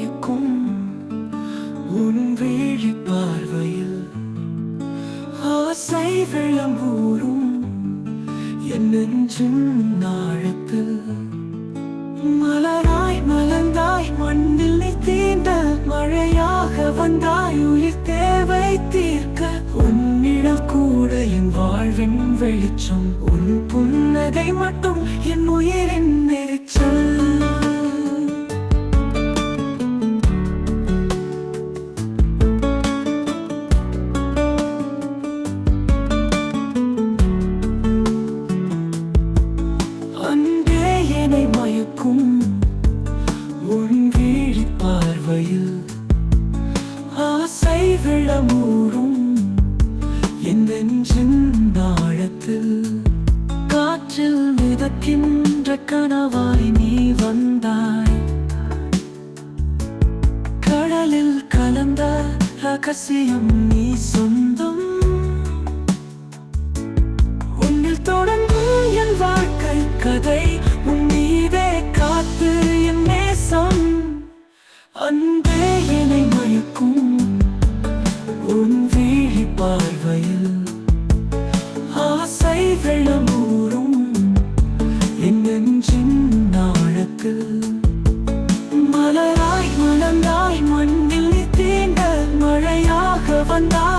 மயக்கும் உன் விழி பார்வையில் ஆசை விளம்பூரும் என் நெஞ்சின் ஆழத்தில் மலராய் மலர்ந்தாய் மண்ணில் நீ தீண்ட மழையாக வந்தாய் உயிர் தேவை தீர்க்க உன்னிடம் கூட என் வாழ்வின் வெளிச்சம் உன் புன்னகை மட்டும் என் உயிரின் நெரிச்சல் மயக்கும் உன் விழி பார்வையில் ஆசை விளமூரும் என் நெஞ்சின் ஆழத்தில் காற்றில் மிதக்கின்ற கனவாய் நீ வந்தாய் கடலில் கலந்த ரகசியம் நீ சொந்தம் உன்னில் தொடங்கும் என் வாழ்க்கை கதை உன்மீதே காத்து என் நேசம் அன்பே என்னை மயக்கும் உன் விழி பார்வையில் ஆசை வெள்ளமூரும் என் நெஞ்சின் ஆழத்தில் மலராய் மலர்ந்தாய் மண்ணில் நீ தீண்ட மழையாக வந்தாய்